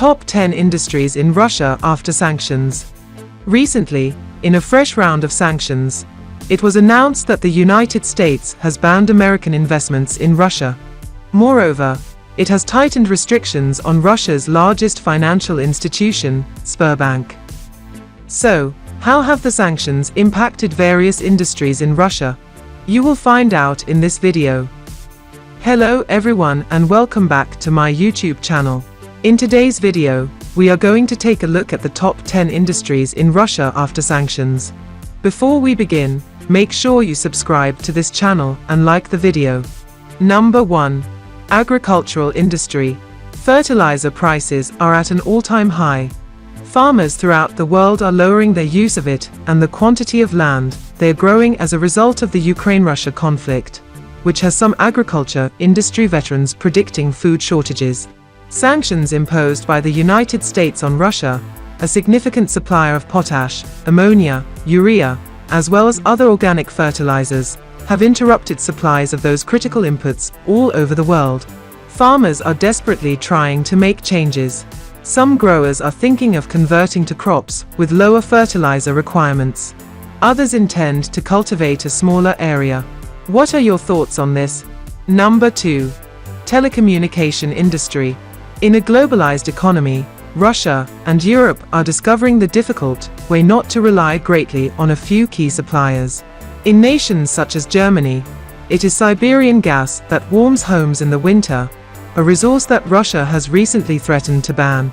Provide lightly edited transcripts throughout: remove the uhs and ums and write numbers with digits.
Top 10 industries in Russia after sanctions. Recently, in a fresh round of sanctions, it was announced that the United States has banned American investments in Russia. Moreover, it has tightened restrictions on Russia's largest financial institution, Sberbank. So, how have the sanctions impacted various industries in Russia? You will find out in this video. Hello everyone and welcome back to my YouTube channel. In today's video, we are going to take a look at the top 10 industries in Russia after sanctions. Before we begin, make sure you subscribe to this channel and like the video. Number 1. Agricultural industry. Fertilizer prices are at an all-time high. Farmers throughout the world are lowering their use of it and the quantity of land they are growing as a result of the Ukraine-Russia conflict, which has some agriculture industry veterans predicting food shortages. Sanctions imposed by the United States on Russia, a significant supplier of potash, ammonia, urea, as well as other organic fertilizers, have interrupted supplies of those critical inputs all over the world. Farmers are desperately trying to make changes. Some growers are thinking of converting to crops with lower fertilizer requirements. Others intend to cultivate a smaller area. What are your thoughts on this? Number 2. Telecommunication industry. In a globalized economy, Russia and Europe are discovering the difficult way not to rely greatly on a few key suppliers. In nations such as Germany, it is Siberian gas that warms homes in the winter, a resource that Russia has recently threatened to ban.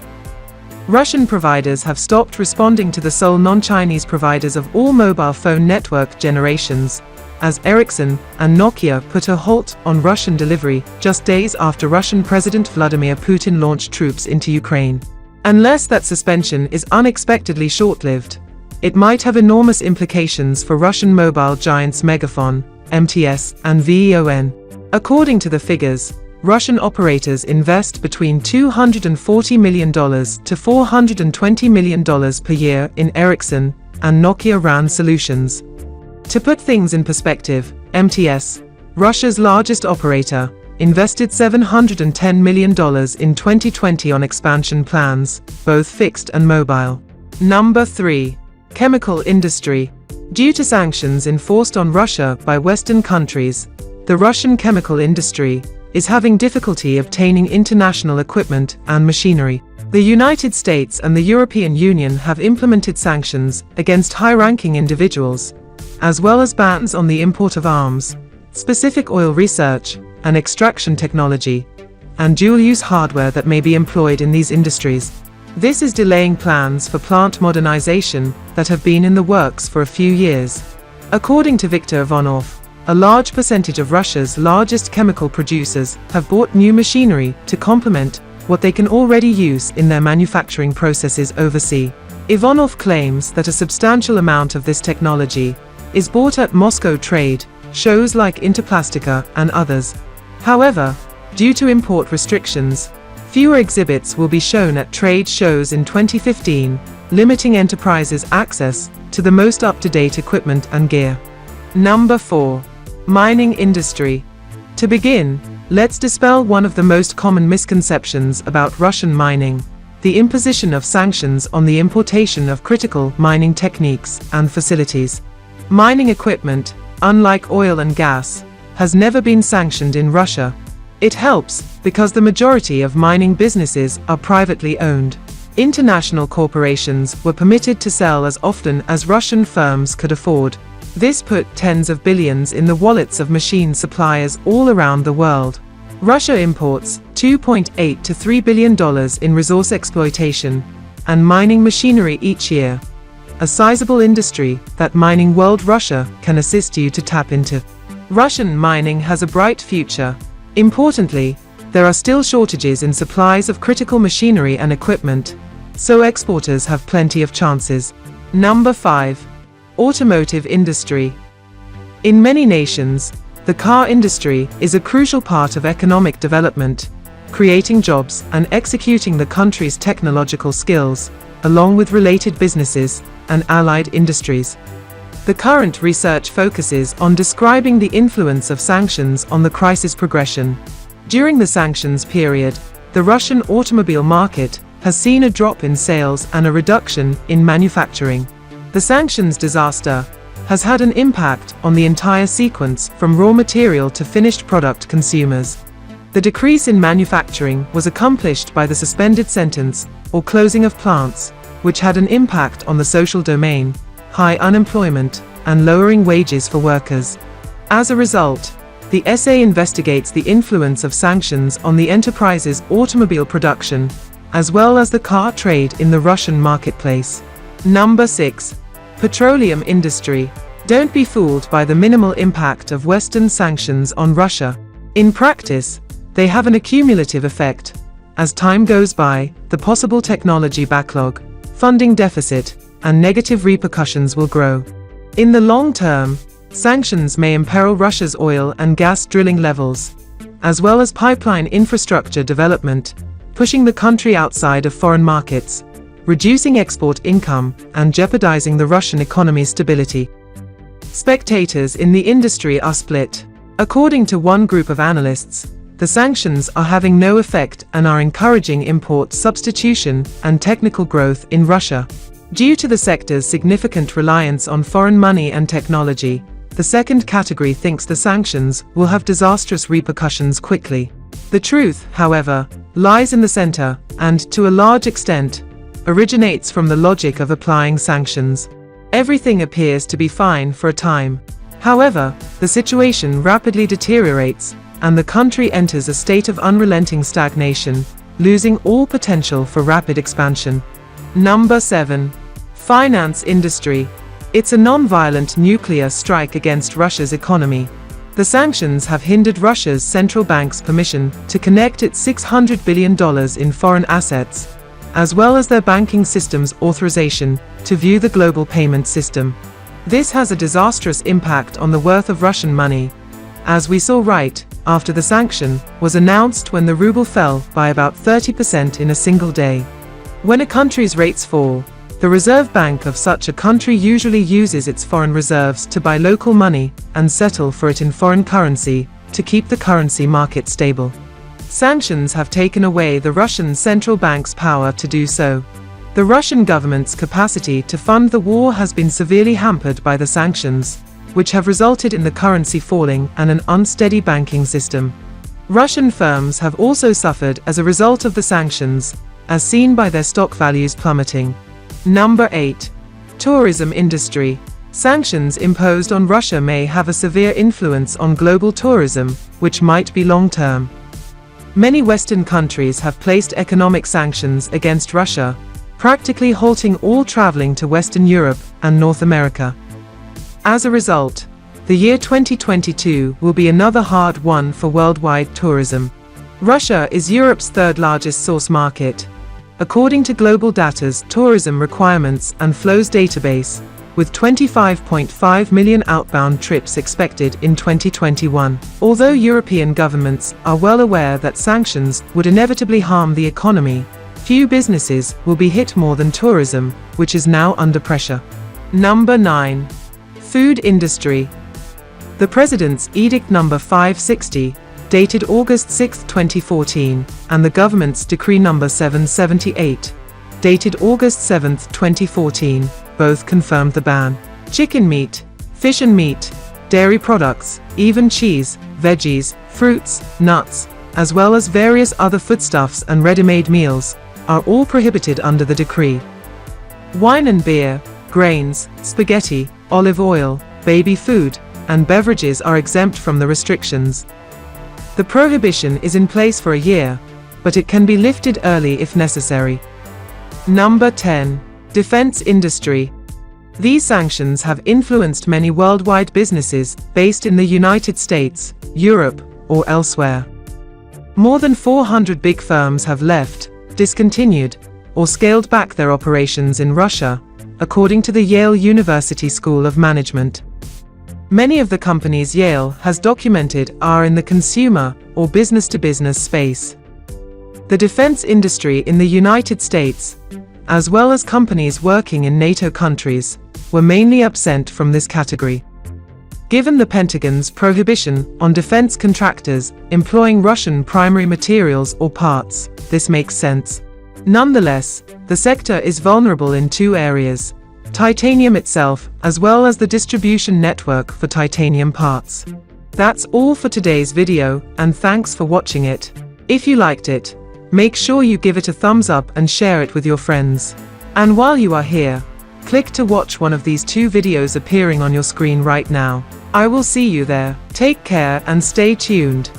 Russian providers have stopped responding to the sole non-Chinese providers of all mobile phone network generations, as Ericsson and Nokia put a halt on Russian delivery just days after Russian President Vladimir Putin launched troops into Ukraine. Unless that suspension is unexpectedly short-lived, it might have enormous implications for Russian mobile giants Megafon, MTS, and VEON. According to the figures, Russian operators invest between $240 million to $420 million per year in Ericsson and Nokia RAN solutions. To put things in perspective, MTS, Russia's largest operator, invested $710 million in 2020 on expansion plans, both fixed and mobile. Number 3. Chemical industry. Due to sanctions enforced on Russia by Western countries, the Russian chemical industry is having difficulty obtaining international equipment and machinery. The United States and the European Union have implemented sanctions against high-ranking individuals, as well as bans on the import of arms, specific oil research and extraction technology, and dual-use hardware that may be employed in these industries. This is delaying plans for plant modernization that have been in the works for a few years. According to Viktor Ivanov, a large percentage of Russia's largest chemical producers have bought new machinery to complement what they can already use in their manufacturing processes overseas. Ivanov claims that a substantial amount of this technology is bought at Moscow trade shows like Interplastica and others. However, due to import restrictions, fewer exhibits will be shown at trade shows in 2015, limiting enterprises' access to the most up-to-date equipment and gear. Number 4. Mining industry. To begin, let's dispel one of the most common misconceptions about Russian mining: the imposition of sanctions on the importation of critical mining techniques and facilities. Mining equipment, unlike oil and gas, has never been sanctioned in Russia. It helps because the majority of mining businesses are privately owned. International corporations were permitted to sell as often as Russian firms could afford. This put tens of billions in the wallets of machine suppliers all around the world. Russia imports $2.8 to $3 billion in resource exploitation and mining machinery each year, a sizable industry that Mining World Russia can assist you to tap into. Russian mining has a bright future. Importantly, there are still shortages in supplies of critical machinery and equipment, so exporters have plenty of chances. Number 5. Automotive industry. In many nations, the car industry is a crucial part of economic development, creating jobs and executing the country's technological skills, along with related businesses and allied industries. The current research focuses on describing the influence of sanctions on the crisis progression. During the sanctions period, the Russian automobile market has seen a drop in sales and a reduction in manufacturing. The sanctions disaster has had an impact on the entire sequence from raw material to finished product consumers. The decrease in manufacturing was accomplished by the suspended sentence or closing of plants, which had an impact on the social domain, high unemployment, and lowering wages for workers. As a result, the essay investigates the influence of sanctions on the enterprise's automobile production, as well as the car trade in the Russian marketplace. Number 6. Petroleum industry. Don't be fooled by the minimal impact of Western sanctions on Russia. In practice, they have an accumulative effect. As time goes by, the possible technology backlog, funding deficit, and negative repercussions will grow. In the long term, sanctions may imperil Russia's oil and gas drilling levels, as well as pipeline infrastructure development, pushing the country outside of foreign markets, reducing export income, and jeopardizing the Russian economy's stability. Spectators in the industry are split. According to one group of analysts, the sanctions are having no effect and are encouraging import substitution and technical growth in Russia. Due to the sector's significant reliance on foreign money and technology, the second category thinks the sanctions will have disastrous repercussions quickly. The truth, however, lies in the center and, to a large extent, originates from the logic of applying sanctions. Everything appears to be fine for a time. However, the situation rapidly deteriorates, and the country enters a state of unrelenting stagnation, losing all potential for rapid expansion. Number 7. Finance industry. It's a non-violent nuclear strike against Russia's economy. The sanctions have hindered Russia's central bank's permission to connect its $600 billion in foreign assets, as well as their banking system's authorization to view the global payment system. This has a disastrous impact on the worth of Russian money, as we saw right after the sanction was announced when the ruble fell by about 30% in a single day. When a country's rates fall, the Reserve Bank of such a country usually uses its foreign reserves to buy local money and settle for it in foreign currency to keep the currency market stable. Sanctions have taken away the Russian central bank's power to do so. The Russian government's capacity to fund the war has been severely hampered by the sanctions, which have resulted in the currency falling and an unsteady banking system. Russian firms have also suffered as a result of the sanctions, as seen by their stock values plummeting. Number 8. Tourism industry. Sanctions imposed on Russia may have a severe influence on global tourism, which might be long-term. Many Western countries have placed economic sanctions against Russia, practically halting all traveling to Western Europe and North America. As a result, the year 2022 will be another hard one for worldwide tourism. Russia is Europe's third-largest source market, according to Global Data's Tourism Requirements and Flows database, with 25.5 million outbound trips expected in 2021. Although European governments are well aware that sanctions would inevitably harm the economy, few businesses will be hit more than tourism, which is now under pressure. Number 9. Food industry. The President's Edict No. 560, dated August 6, 2014, and the government's Decree No. 778, dated August 7, 2014, both confirmed the ban. Chicken meat, fish and meat, dairy products, even cheese, veggies, fruits, nuts, as well as various other foodstuffs and ready-made meals, are all prohibited under the decree. Wine and beer, grains, spaghetti, olive oil, baby food, and beverages are exempt from the restrictions. The prohibition is in place for a year, but it can be lifted early if necessary. Number 10. Defense industry. These sanctions have influenced many worldwide businesses based in the United States, Europe, or elsewhere. More than 400 big firms have left, discontinued, or scaled back their operations in Russia, according to the Yale University School of Management. Many of the companies Yale has documented are in the consumer or business-to-business space. The defense industry in the United States, as well as companies working in NATO countries, were mainly absent from this category. Given the Pentagon's prohibition on defense contractors employing Russian primary materials or parts, this makes sense. Nonetheless, the sector is vulnerable in two areas: titanium itself, as well as the distribution network for titanium parts. That's all for today's video, and thanks for watching it. If you liked it, make sure you give it a thumbs up and share it with your friends. And while you are here, click to watch one of these two videos appearing on your screen right now. I will see you there. Take care and stay tuned.